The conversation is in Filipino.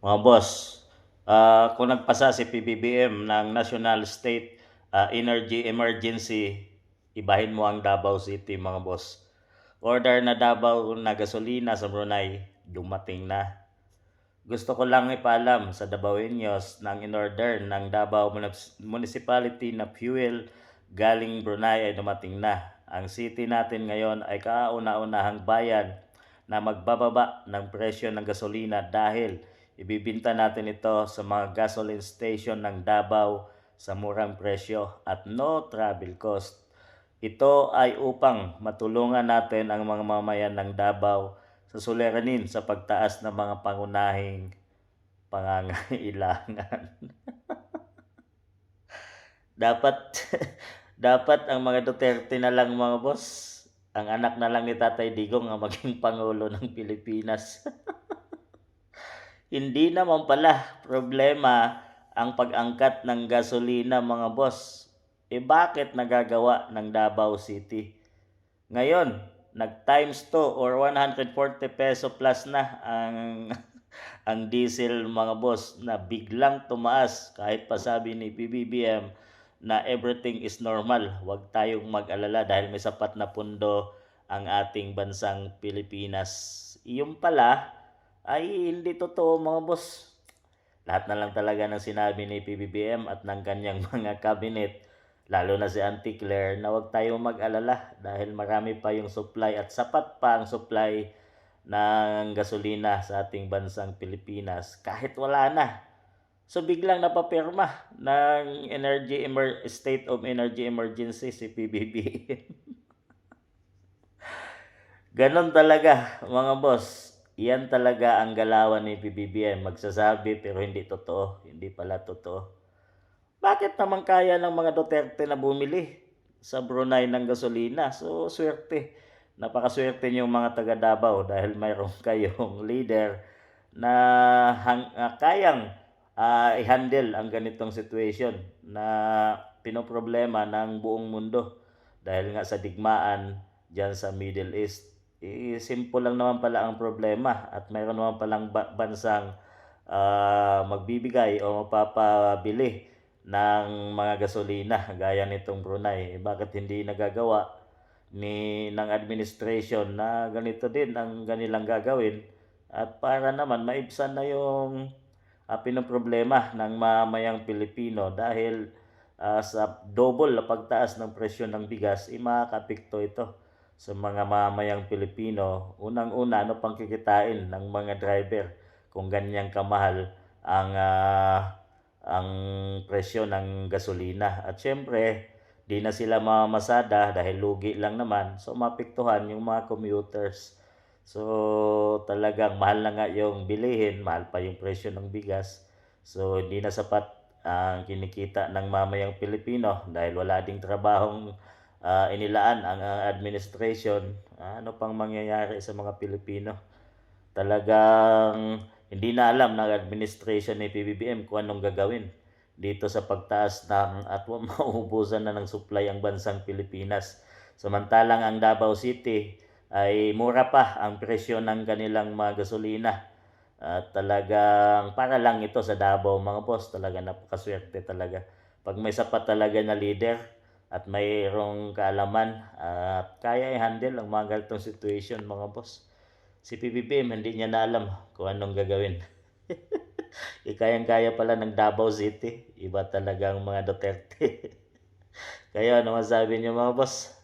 Mga boss, kung nagpasa si PBBM ng National State Energy Emergency, ibahin mo ang Davao City mga boss. Order na Davao na gasolina sa Brunei, dumating na. Gusto ko lang ipaalam sa Davaoenos ng in-order ng Davao Municipality na fuel galing Brunei ay dumating na. Ang city natin ngayon ay kauna-unahang bayan na magbababa ng presyo ng gasolina dahil ibibinta natin ito sa mga gasoline station ng Davao sa murang presyo at no travel cost. Ito ay upang matulungan natin ang mga mamayan ng Davao sa suliranin sa pagtaas ng mga pangunahing pangangailangan. Dapat dapat ang mga Duterte na lang mga boss, ang anak na lang ni Tatay Digong ang maging pangulo ng Pilipinas. Hindi naman pala problema ang pag-angkat ng gasolina mga boss. Bakit nagagawa ng Davao City? Ngayon, nag times 2 or 140 peso plus na ang ang diesel mga boss na biglang tumaas kahit pa sabi ni PBBM na everything is normal. Huwag tayong mag-alala dahil may sapat na pundo ang ating bansang Pilipinas. Iyon pala ay hindi totoo mga boss. Lahat na lang talaga ng sinabi ni PBBM at ng kanyang mga cabinet, lalo na si Auntie Claire, na huwag tayong mag-alala dahil marami pa yung supply at sapat pa ang supply ng gasolina sa ating bansang Pilipinas kahit wala na. So biglang napapirma ng State of Energy Emergency si PBBM. Ganon talaga mga boss. Iyan talaga ang galawan ni PBBM. Magsasabi pero hindi totoo. Hindi pala totoo. Bakit naman kaya ng mga Duterte na bumili sa Brunei ng gasolina? So swerte. Napakaswerte niyong mga taga Davao dahil mayroon kayong leader na kayang i-handle ang ganitong situation na pinoproblema ng buong mundo dahil nga sa digmaan dyan sa Middle East. Simple lang naman pala ang problema at mayroon naman palang bansang magbibigay o mapapabili ng mga gasolina gaya nitong Brunei. Bakit hindi nagagawa ng administration na ganito din ang kanilang gagawin at para naman maibsan na yung pinoproblema ng mamayang Pilipino dahil sa double na pagtaas ng presyo ng bigas, makakapekto ito sa mga mamayang Pilipino. Unang-una, ano pang kikitain ng mga driver kung ganyang kamahal ang presyo ng gasolina. At syempre, di na sila mamamasada dahil lugi lang naman. So, mapektuhan yung mga commuters. So, talagang mahal na nga yung bilihin, mahal pa yung presyo ng bigas. So, hindi na sapat ang kinikita ng mamayang Pilipino dahil wala ding trabahong inilaan ang administration. Ano pang mangyayari sa mga Pilipino? Talagang hindi na alam ng administration ni PBBM kung anong gagawin dito sa pagtaas ng at mauubusan na ng supply ang bansang Pilipinas. Samantalang ang Davao City ay mura pa ang presyo ng kanilang mga gasolina. At talagang para lang ito sa Davao mga boss, talaga napakaswerte talaga. Pag may sapat talaga na leader at mayroong kaalaman at kaya i-handle ang mga ganitong situation mga boss. Si PBBM hindi niya na alam kung anong gagawin. Kayang-kaya pala ng Davao City. Iba talaga ang mga Duterte. Kayo, ano masabi niyo mga boss?